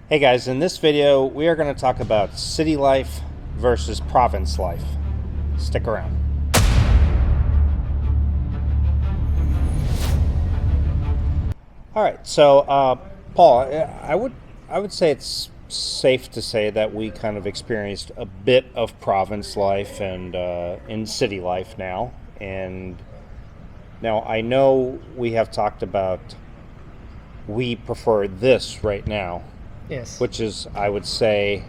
Hey guys, in this video we are going to talk about city life versus province life. Stick around. All right, so Paul, I would say it's safe to say that we kind of experienced a bit of province life and in city life now. And now I know we have talked about we prefer this right now, Yes. which is, I wouldn't say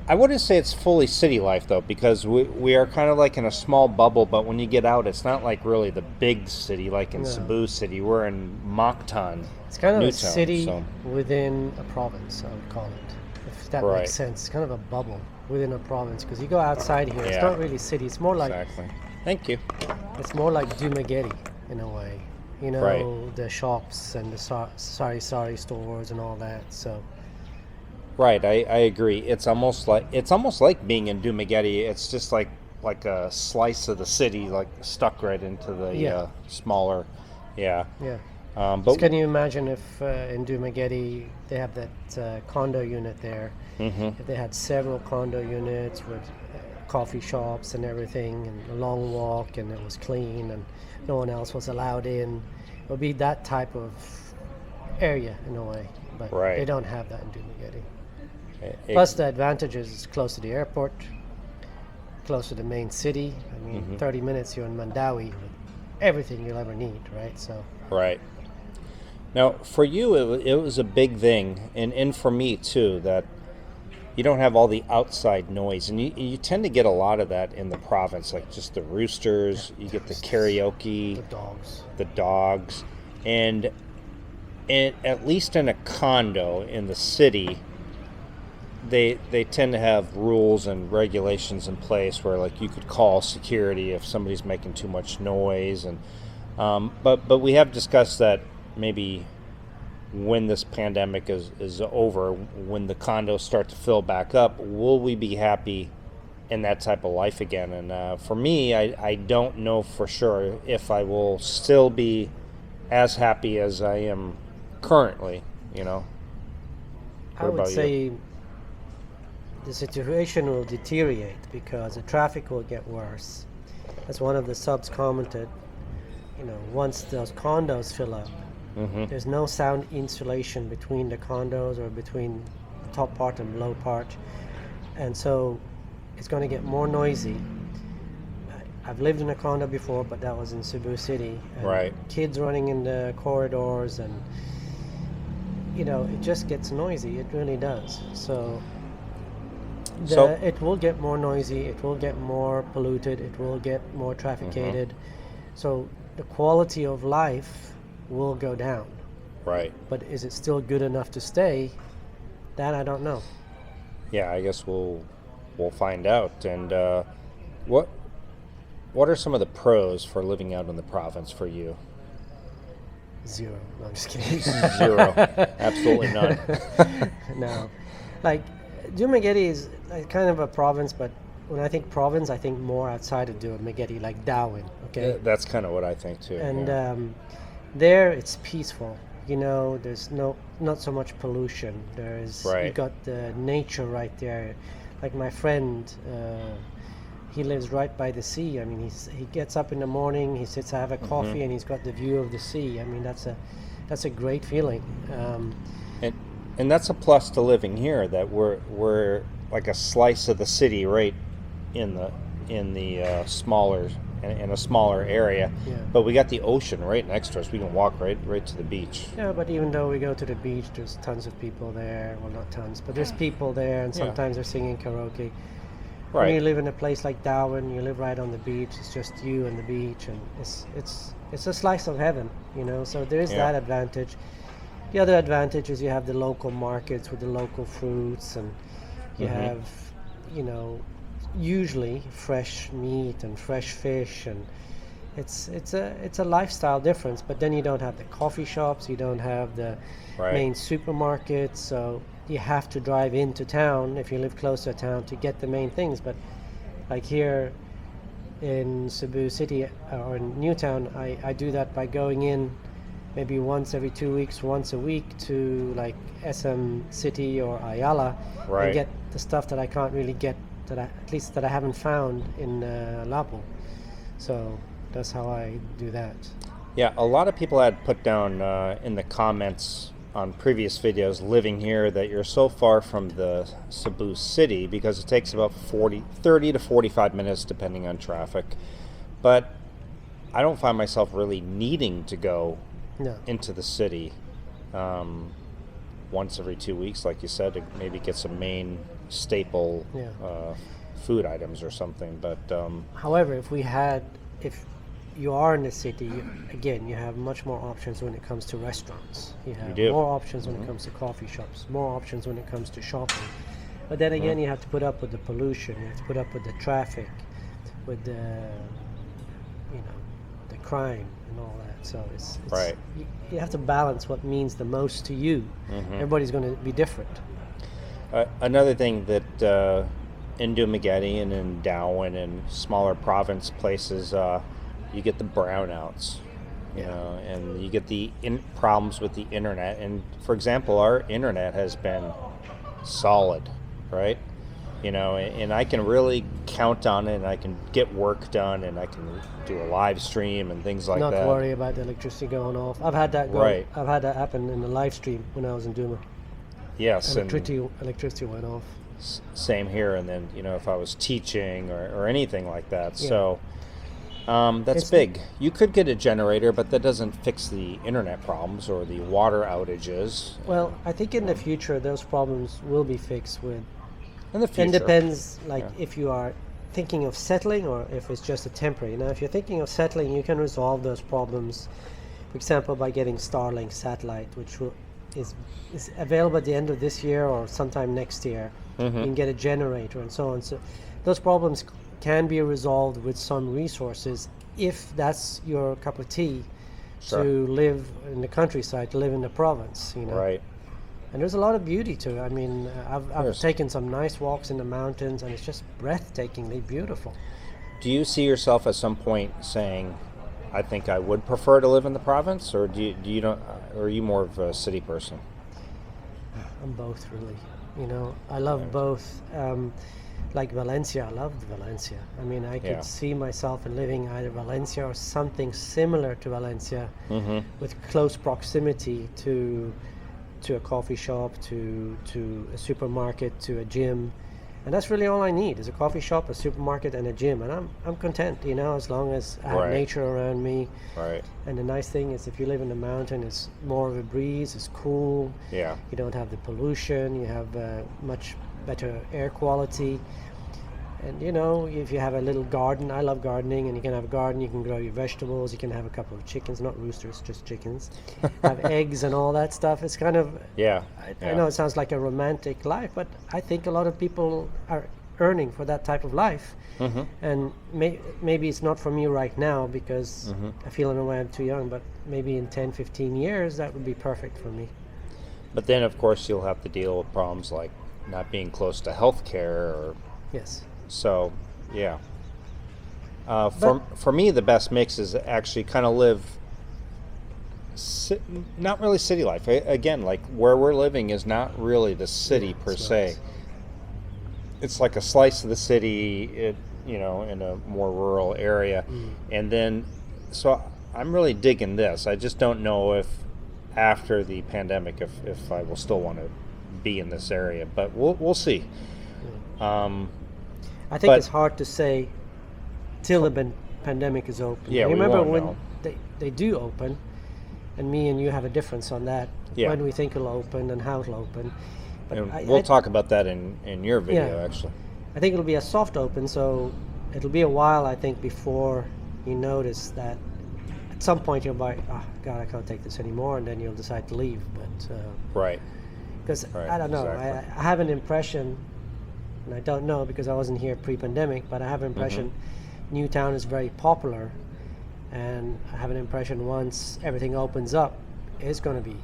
it's fully city life though, because we are kind of like in a small bubble, but when you get out, it's not like really the big city like in No. Cebu City. We're in Mactan, It's kind of a Newtown, city so, within a province, I would call it. If that right. makes sense. It's kind of a bubble within a province because you go outside here, it's Yeah, not really city. exactly. Thank you. It's more like Dumaguete in a way. You Right. know, the shops and the sari stores and all that. So, Right, I agree. It's almost like being in Dumaguete. It's just like a slice of the city, like stuck right into the yeah, smaller, yeah. yeah. Just But can you imagine if in Dumaguete they have that condo unit there? mhm, If they had several condo units with coffee shops and everything, and a long walk, and it was clean, and no one else was allowed in, it would be that type of area in a way. But they right. don't have that in Dumaguete. It, Plus, it, the advantage is it's close to the airport, close to the main city. I mean, mhm, 30 minutes you're in Mandawi with everything you'll ever need, right? So, right. Now, for you, it was a big thing, and for me too, that you don't have all the outside noise, and you tend to get a lot of that in the province, like just the yeah, roosters. You get the karaoke, the dogs. the dogs, and at least in a condo in the city, they tend to have rules and regulations in place where like you could call security if somebody's making too much noise, and but we have discussed that maybe when this pandemic is over, when the condos start to fill back up, will we be happy in that type of life again? And for me, I don't know for sure if I will still be as happy as I am currently, you know. I What would about you? say the situation will deteriorate because the traffic will get worse. As one of the subs commented, once those condos fill up, Mm-hmm. there's no sound insulation between the condos or between the top part and below part. And so it's going to get more noisy. I've lived in a condo before, but that was in Cebu City. And Right. kids running in the corridors, and it just gets noisy. It really does. So So, it will get more noisy, it will get more polluted, it will get more mm-hmm. trafficated. So the quality of life will go down. Right. But is it still good enough to stay? That I don't know. Yeah, I guess we'll find out. And what what are some of the pros for living out in the province for you? Zero. No, I'm just kidding. Zero. Absolutely none. No. Like, Dumaguete is like kind of a province, but when I think province, I think more outside of Dumaguete, like Darwin, okay? That's kind of what I think too. And Yeah. there it's peaceful. There's not so much pollution. You Right. got the nature right there. Like my friend, he lives right by the sea. I mean, he gets up in the morning, he sits, have a Mm-hmm. coffee, and he's got the view of the sea. I mean, that's a great feeling. And and that's a plus to living here, that we're like a slice of the city right in the smaller in a smaller area, Yeah. but we got the ocean right next to us. We can walk right to the beach. Yeah, but even though we go to the beach, there's tons of people there. Well, not tons, but there's people there, and Yeah. sometimes they're singing karaoke. When Right. you live in a place like Darwin, you live right on the beach. It's just you and the beach, and it's a slice of heaven, So there is Yeah. that advantage. The other advantage is you have the local markets with the local fruits, and you Mm-hmm. have, usually fresh meat and fresh fish, and it's a lifestyle difference. But then you don't have the coffee shops, you don't have the Right. main supermarkets, so you have to drive into town if you live close to a town to get the main things. But like here in Cebu City or in Newtown, I do that by going in maybe once every 2 weeks, once a week to like SM City or Ayala Right. and get the stuff that I can't really get, at least that I haven't found in Lapo. So that's how I do that. Yeah, a lot of people had put down in the comments on previous videos living here that you're so far from the Cebu city because it takes about 30 to 45 minutes depending on traffic. But I don't find myself really needing to go No. into the city once every 2 weeks, like you said, to maybe get some main staple Yeah. food items or something. But However, if you are in the city, again, you have much more options when it comes to restaurants. You have do. more options when it comes to coffee shops, more options when it comes to shopping. But then again, you have to put up with the pollution, you have to put up with the traffic, with the, the crime and all that. So it's Right. you have to balance what means the most to you. Everybody's going to be different. Another thing that in Dumaguete and in Darwin and smaller province places, you get the brownouts, you know, and you get the problems with the internet. And for example, our internet has been solid, right? You know, and I can really count on it, and I can get work done, and I can do a live stream and things like Not that. to worry about the electricity going off. I've had that Right. I've had that happen in the live stream when I was in Duma. Yes, and Electricity went off. same here. And then, you know, if I was teaching or anything like that. Yeah. So that's It's- big. You could get a generator, but that doesn't fix the internet problems or the water outages Well, I think in the future those problems will be fixed with. in the future. It depends, like Yeah. if you are thinking of settling or if it's just a temporary. Now, if you're thinking of settling, you can resolve those problems, for example, by getting Starlink satellite, which is available at the end of this year or sometime next year. You can get a generator and so on. So those problems can be resolved with some resources if that's your cup of tea. Sure. To live in the countryside, to live in the province, you know. Right. And there's a lot of beauty to it. I mean, I've Yes. taken some nice walks in the mountains, and it's just breathtakingly beautiful. Do you see yourself at some point saying, I think I would prefer to live in the province, or do you don't, or are you more of a city person? I'm both, really. You know, I love both. Like Valencia, I loved Valencia. I mean, I could Yeah. see myself in living either Valencia or something similar to Valencia, with close proximity to a coffee shop, to a supermarket, to a gym. And that's really all I need is a coffee shop, a supermarket, and a gym. And I'm content, you know, as long as I have Right. nature around me. Right. And the nice thing is if you live in the mountain, it's more of a breeze, it's cool. Yeah. You don't have the pollution, you have much better air quality. And you know, if you have a little garden, I love gardening, and you can have a garden, you can grow your vegetables, you can have a couple of chickens, not roosters, just chickens. Have eggs and all that stuff. It's kind of, Yeah. I know it sounds like a romantic life, but I think a lot of people are earning for that type of life. And maybe it's not for me right now because I feel in a way I'm too young, but maybe in 10, 15 years, that would be perfect for me. But then, of course, you'll have to deal with problems like not being close to healthcare, or Yes. so. Yeah. For me, the best mix is actually kind of live. Not really city life. Again, like where we're living is not really the city per it's se. not. It's like a slice of the city, you know, in a more rural area, and then so I'm really digging this. I just don't know if after the pandemic if I will still want to be in this area, but we'll see. I think But- it's hard to say till the pandemic is open. Yeah, I we remember won't when know. they do open, and me and you have a difference on that. Yeah. When we think it'll open and how it'll open. But And we'll talk about that in your video, Yeah. actually. I think it'll be a soft open, so it'll be a while, I think, before you notice that at some point you'll be like, oh, God, I can't take this anymore, and then you'll decide to leave. But Right. because Right, I don't know, exactly. I have an impression, and I don't know because I wasn't here pre-pandemic, but I have an impression Newtown is very popular, and I have an impression once everything opens up, it's going to be,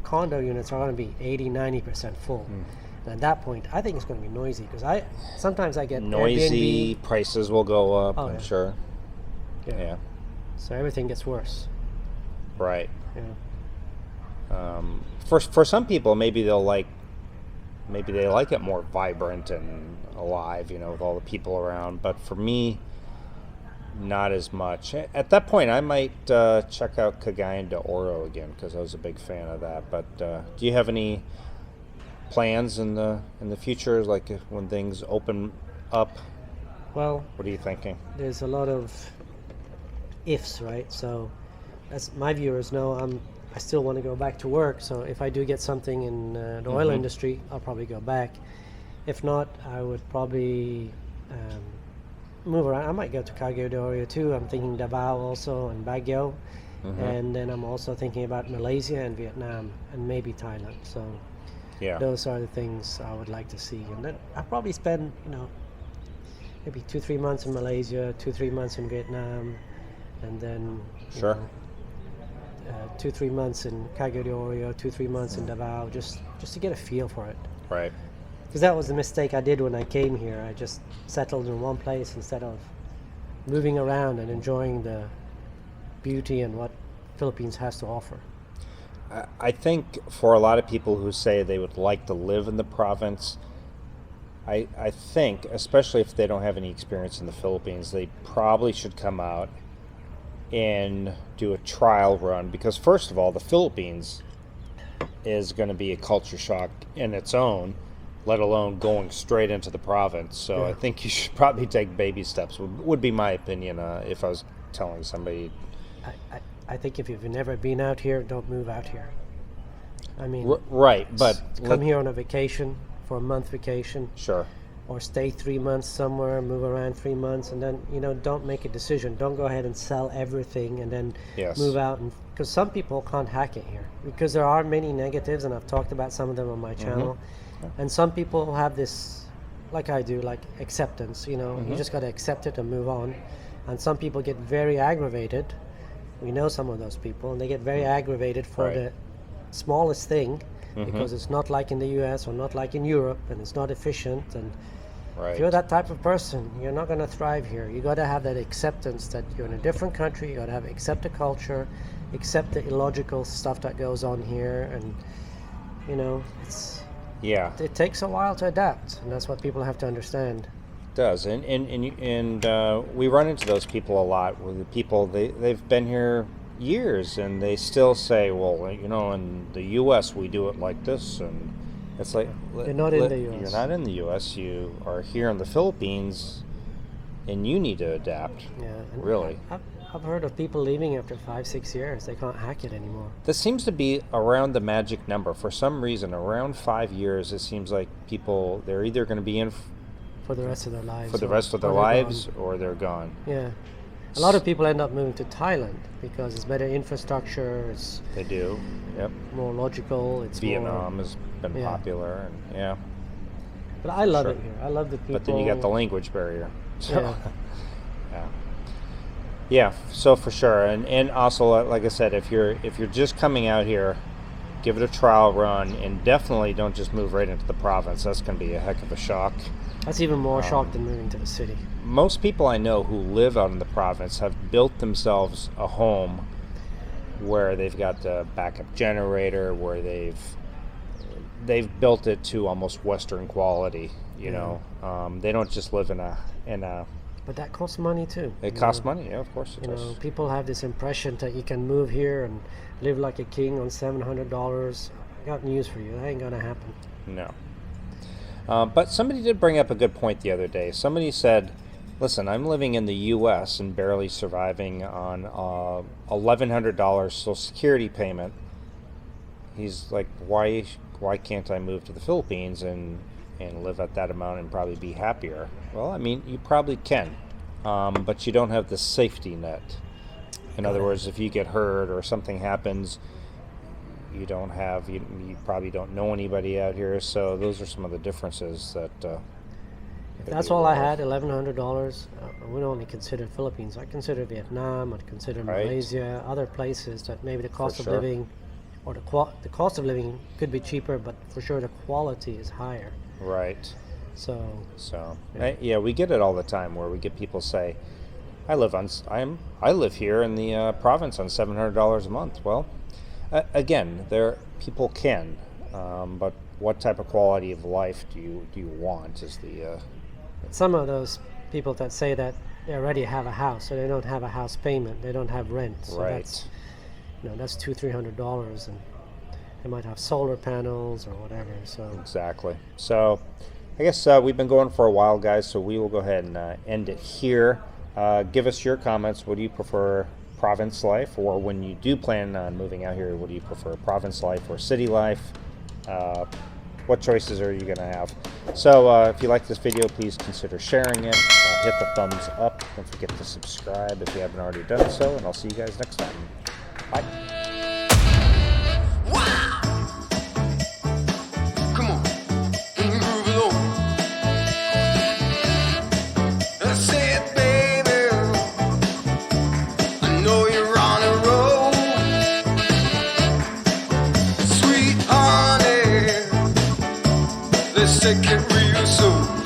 condo units are going to be 80-90% full. And at that point, I think it's going to be noisy because sometimes I get Noisy, Airbnb, prices will go up, Oh, I'm yeah. sure. Yeah. so everything gets worse. Right. Yeah. For some people, maybe they like it more vibrant and alive, with all the people around. But for me, not as much. At that point, I might check out Cagayan de Oro again because I was a big fan of that. But do you have any plans in the future, like when things open up? Well, What are you thinking? there's a lot of ifs, right? So, as my viewers know, I still want to go back to work. So if I do get something in the oil industry, I'll probably go back. If not, I would probably move around. I might go to Cagayan de Oro too. I'm thinking Davao also and Baguio, and then I'm also thinking about Malaysia and Vietnam and maybe Thailand. So Yeah. those are the things I would like to see, and then I'll probably spend maybe 2-3 months in Malaysia, 2-3 months in Vietnam, and then Sure. 2-3 months in Cagayan de Oro, 2-3 months in Davao, just to get a feel for it. Right. Because that was the mistake I did when I came here. I just settled in one place instead of moving around and enjoying the beauty and what Philippines has to offer. I think for a lot of people who say they would like to live in the province, I think, especially if they don't have any experience in the Philippines, they probably should come out and do a trial run because, first of all, the Philippines is going to be a culture shock in its own, let alone going straight into the province. So Yeah. I think you should probably take baby steps, would be my opinion if I was telling somebody. I think if you've never been out here, don't move out here. I mean, Right, but come here on a vacation, for a month vacation, Sure. or stay 3 months somewhere, move around 3 months, and then don't make a decision. Don't go ahead and sell everything and then Yes. move out. And because some people can't hack it here, because there are many negatives, and I've talked about some of them on my channel. And some people have this, like I do, like acceptance. You just got to accept it and move on. And some people get very aggravated. We know some of those people, and they get very aggravated for Right. the smallest thing because it's not like in the US or not like in Europe, and it's not efficient. And if you're Right. that type of person, you're not going to thrive here. You got to have that acceptance that you're in a different country. You got to accept the culture, accept the illogical stuff that goes on here, and Yeah. it takes a while to adapt, and that's what people have to understand. Does and we run into those people a lot. Where the people they've been here years and they still say, well, in the U.S. we do it like this, and it's like You're not in the US. You're not in the U.S. You are here in the Philippines, and you need to adapt. Yeah, and Really, I've heard of people leaving after 5-6 years. They can't hack it anymore. this seems to be around the magic number for some reason. Around 5 years, it seems like people they're either going to be in For the rest of their lives. for the or- rest of their or they're lives gone. or they're gone. Yeah. A lot of people end up moving to Thailand because it's better infrastructure, it's They do. Yep. more logical, it's Vietnam has been Yeah. popular, and yeah. But I love Sure. it here. I love the people. But then you got the language barrier. So, Yeah. yeah. Yeah, so for sure. And also, like I said, if you're just coming out here, give it a trial run, and definitely don't just move right into the province. That's going to be a heck of a shock. That's even more shock than moving to the city. Most people I know who live out in the province have built themselves a home where they've got the backup generator, where they've built it to almost Western quality. They don't just live in a. But that costs money too. It costs money, yeah, of course it You does. know, people have this impression that you can move here and live like a king on $700. I got news for you. That ain't gonna happen. No. But somebody did bring up a good point the other day. Somebody said, listen, I'm living in the U.S. and barely surviving on $1,100 Social Security payment. He's like, why can't I move to the Philippines and live at that amount and probably be happier? Well, I mean, you probably can, but you don't have the safety net. In other words, if you get hurt or something happens, you probably don't know anybody out here. So those are some of the differences that. If that's all I had, $1,100, I wouldn't only consider Philippines. I consider Vietnam. I'd consider Right. Malaysia, other places that maybe the cost of sure. living, or the cost of living could be cheaper, but for sure the quality is higher. Right. So So Yeah. yeah, we get it all the time where we get people say, I live here in the province on $700 a month. Well, again, there people can, but what type of quality of life do you want? Is the Some of those people that say that they already have a house, so they don't have a house payment, they don't have rent. So right? that's, that's $200-300, and they might have solar panels or whatever. So Exactly. So I guess we've been going for a while, guys, so we will go ahead and end it here. Give us your comments. Would you prefer province life, or when you do plan on moving out here, would you prefer province life or city life? What choices are you going to have? So if you like this video, please consider sharing it. Hit the thumbs up. Don't forget to subscribe if you haven't already done so, and I'll see you guys next time. Bye. Come on, groove it on. I said, baby, I know you're on a roll. Sweet honey, let's take it real slow.